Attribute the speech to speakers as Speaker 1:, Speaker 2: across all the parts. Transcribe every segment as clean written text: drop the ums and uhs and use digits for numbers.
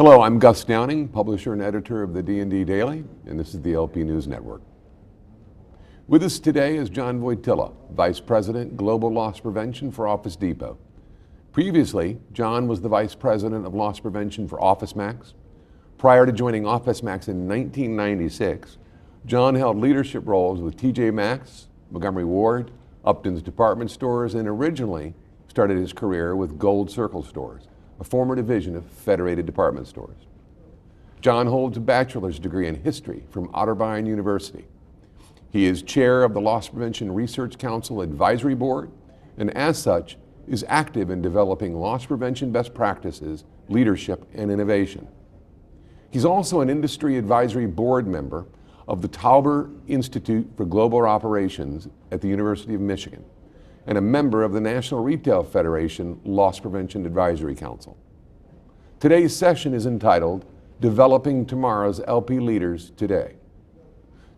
Speaker 1: Hello, I'm Gus Downing, publisher and editor of the D&D Daily, and this is the LP News Network. With us today is John Voytilla, Vice President, Global Loss Prevention for Office Depot. Previously, John was the Vice President of Loss Prevention for OfficeMax. Prior to joining OfficeMax in 1996, John held leadership roles with TJ Maxx, Montgomery Ward, Upton's Department Stores, and originally started his career with Gold Circle Stores, a former division of Federated Department Stores. John holds a bachelor's degree in history from Otterbein University. He is chair of the Loss Prevention Research Council Advisory Board, and as such, is active in developing loss prevention best practices, leadership, and innovation. He's also an industry advisory board member of the Tauber Institute for Global Operations at the University of Michigan, and a member of the National Retail Federation Loss Prevention Advisory Council. Today's session is entitled, Developing Tomorrow's LP Leaders Today.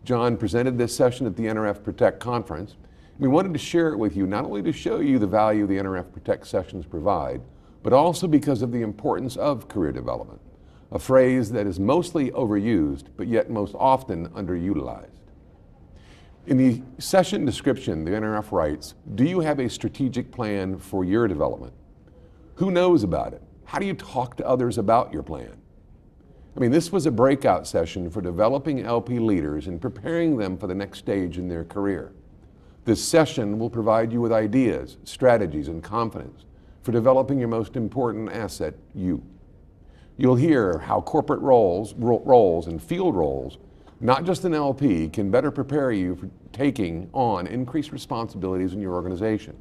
Speaker 1: John presented this session at the NRF Protect conference. We wanted to share it with you, not only to show you the value the NRF Protect sessions provide, but also because of the importance of career development, a phrase that is mostly overused, but yet most often underutilized. In the session description, the NRF writes, do you have a strategic plan for your development? Who knows about it? How do you talk to others about your plan? I mean, this was a breakout session for developing LP leaders and preparing them for the next stage in their career. This session will provide you with ideas, strategies, and confidence for developing your most important asset, you. You'll hear how corporate roles and field roles, not just an LP, can better prepare you for taking on increased responsibilities in your organization.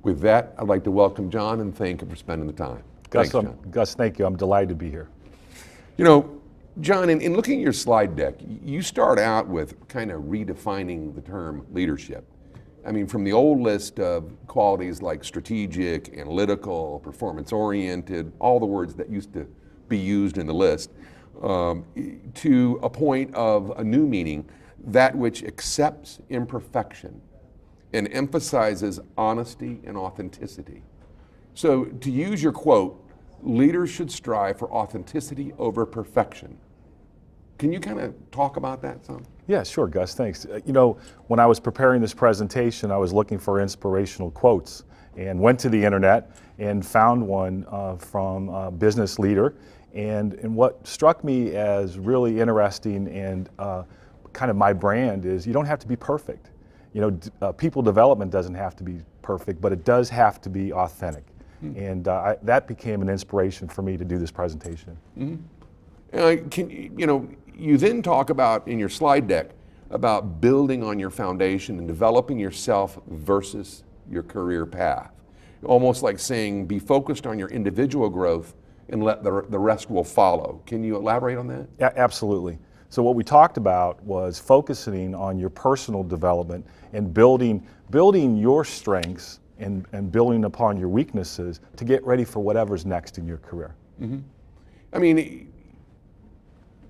Speaker 1: With that, I'd like to welcome John and thank him for spending the time.
Speaker 2: Gus,
Speaker 1: Thanks, John.
Speaker 2: Gus, thank you. I'm delighted to be here.
Speaker 1: You know, John, in looking at your slide deck, you start out with kind of redefining the term leadership. I mean, from the old list of qualities like strategic, analytical, performance-oriented, all the words that used to be used in the list, to a point of a new meaning, that which accepts imperfection and emphasizes honesty and authenticity. So to use your quote, leaders should strive for authenticity over perfection. Can you kind of talk about that some?
Speaker 2: Yeah, sure, Gus, thanks. You know, when I was preparing this presentation, I was looking for inspirational quotes and went to the internet and found one from a business leader. And what struck me as really interesting and kind of my brand is you don't have to be perfect. You know, people development doesn't have to be perfect, but it does have to be authentic. And that became an inspiration for me to do this presentation.
Speaker 1: You then talk about in your slide deck about building on your foundation and developing yourself versus your career path. Almost like saying, be focused on your individual growth and let the rest will follow. Can you elaborate on that?
Speaker 2: Yeah, absolutely. So what we talked about was focusing on your personal development and building your strengths and building upon your weaknesses to get ready for whatever's next in your career.
Speaker 1: I mean,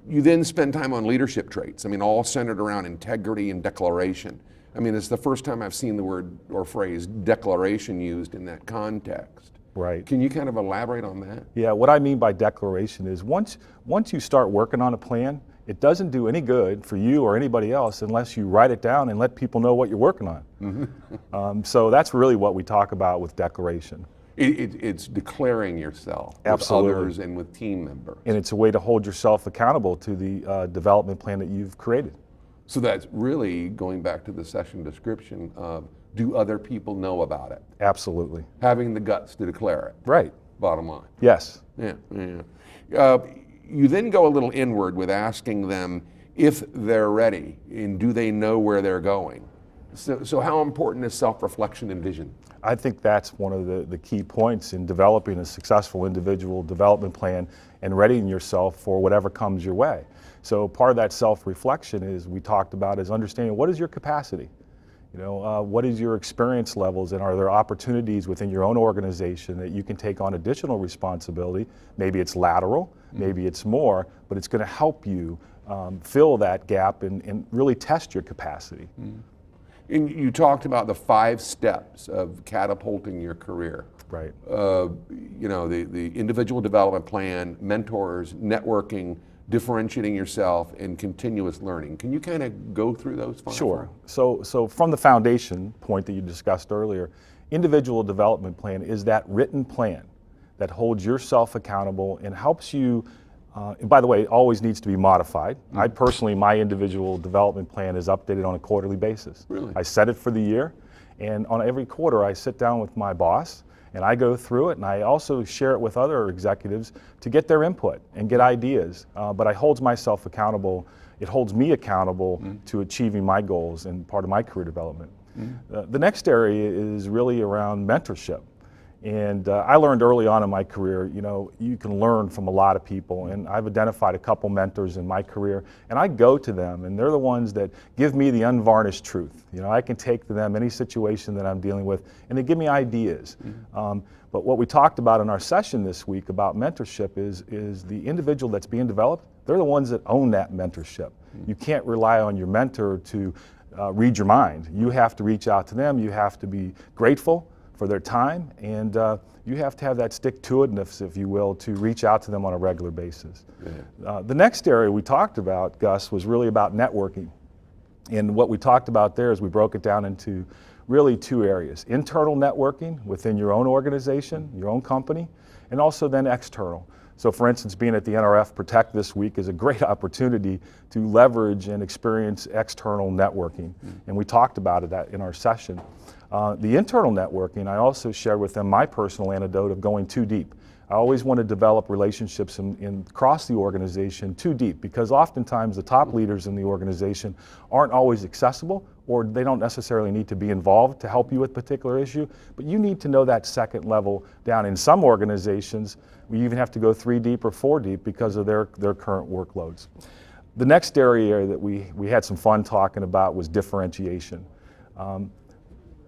Speaker 1: you then spend time on leadership traits. I mean, all centered around integrity and declaration. I mean, it's the first time I've seen the word or phrase declaration used in that context.
Speaker 2: Right.
Speaker 1: Can you kind of elaborate on that?
Speaker 2: Yeah, what I mean by declaration is once you start working on a plan, it doesn't do any good for you or anybody else unless you write it down and let people know what you're working on. So that's really what we talk about with declaration.
Speaker 1: It's declaring yourself with others and with team members.
Speaker 2: And it's a way to hold yourself accountable to the development plan that you've created.
Speaker 1: So that's really going back to the session description of, do other people know about it?
Speaker 2: Absolutely.
Speaker 1: Having the guts to declare it.
Speaker 2: Right.
Speaker 1: Bottom line.
Speaker 2: Yes.
Speaker 1: Yeah. You then go a little inward with asking them if they're ready and do they know where they're going. So how important is self-reflection and vision?
Speaker 2: I think that's one of the key points in developing a successful individual development plan and readying yourself for whatever comes your way. So part of that self-reflection is we talked about is understanding what is your capacity. You know, what is your experience levels, and are there opportunities within your own organization that you can take on additional responsibility? Maybe it's lateral, maybe it's more, but it's going to help you fill that gap and really test your capacity.
Speaker 1: And you talked about the 5 steps of catapulting your career.
Speaker 2: Right.
Speaker 1: You know, the individual development plan, mentors, networking, differentiating yourself, and continuous learning. Can you kind of go through those 5?
Speaker 2: Sure. So from the foundation point that you discussed earlier, individual development plan is that written plan that holds yourself accountable and helps you. And by the way, it always needs to be modified. I personally, my individual development plan is updated on a quarterly basis.
Speaker 1: Really?
Speaker 2: I set it for the year, and on every quarter I sit down with my boss and I go through it, and I also share it with other executives to get their input and get ideas. But I hold myself accountable. It holds me accountable to achieving my goals and part of my career development. The next area is really around mentorship. And I learned early on in my career, you know, you can learn from a lot of people, and I've identified a couple mentors in my career, and I go to them, and they're the ones that give me the unvarnished truth. You know, I can take to them any situation that I'm dealing with, and they give me ideas. But what we talked about in our session this week about mentorship is the individual that's being developed, they're the ones that own that mentorship. You can't rely on your mentor to read your mind. You have to reach out to them, you have to be grateful for their time, and you have to have that stick-to-itiveness, if you will, to reach out to them on a regular basis. The next area we talked about, Gus, was really about networking. And what we talked about there is we broke it down into really 2 areas. Internal networking within your own organization, your own company, and also then external. So for instance, being at the NRF Protect this week is a great opportunity to leverage and experience external networking. And we talked about it in our session. The internal networking, I also shared with them my personal anecdote of going too deep. I always want to develop relationships across the organization too deep, because oftentimes the top leaders in the organization aren't always accessible, or they don't necessarily need to be involved to help you with a particular issue, but you need to know that second level down. In some organizations, we even have to go 3 deep or 4 deep because of their current workloads. The next area that we had some fun talking about was differentiation.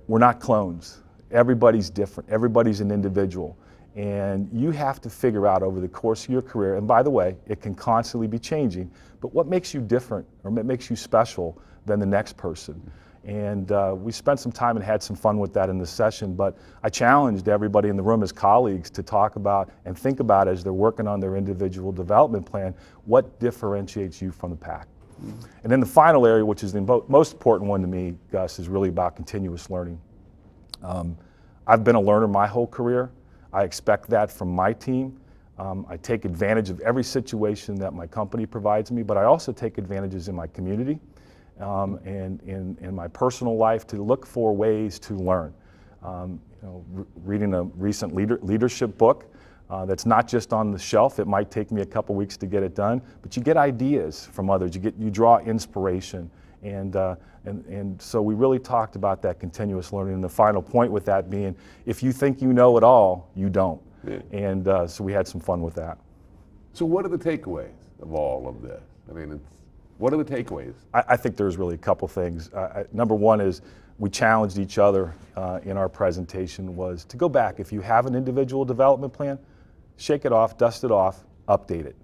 Speaker 2: We're not clones. Everybody's different. Everybody's an individual. And you have to figure out over the course of your career, and by the way, it can constantly be changing, but what makes you different or what makes you special than the next person? And we spent some time and had some fun with that in the session, but I challenged everybody in the room as colleagues to talk about and think about, as they're working on their individual development plan, what differentiates you from the pack. And then the final area, which is the most important one to me, Gus, is really about continuous learning. I've been a learner my whole career. I expect that from my team. I take advantage of every situation that my company provides me, but I also take advantages in my community and in my personal life to look for ways to learn. Reading a recent leadership book, that's not just on the shelf. It might take me a couple weeks to get it done, but you get ideas from others. You draw inspiration, and so we really talked about that continuous learning. And the final point with that being, if you think you know it all, you don't. Yeah. And so we had some fun with that.
Speaker 1: So what are the takeaways of all of this? I mean, what are the takeaways?
Speaker 2: I think there's really a couple things. Number one is we challenged each other in our presentation was to go back. If you have an individual development plan, shake it off, dust it off, update it.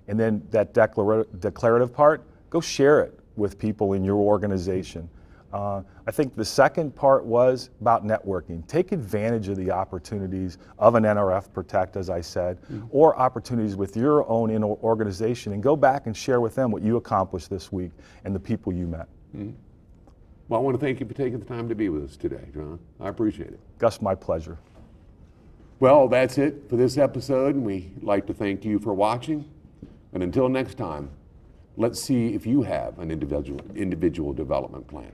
Speaker 2: And then that declarative part, go share it with people in your organization. I think the second part was about networking. Take advantage of the opportunities of an NRF Protect, as I said, or opportunities with your own organization, and go back and share with them what you accomplished this week and the people you met.
Speaker 1: Well, I want to thank you for taking the time to be with us today, John. I appreciate it.
Speaker 2: Gus, my pleasure.
Speaker 1: Well, that's it for this episode, and we'd like to thank you for watching. And until next time, let's see if you have an individual development plan.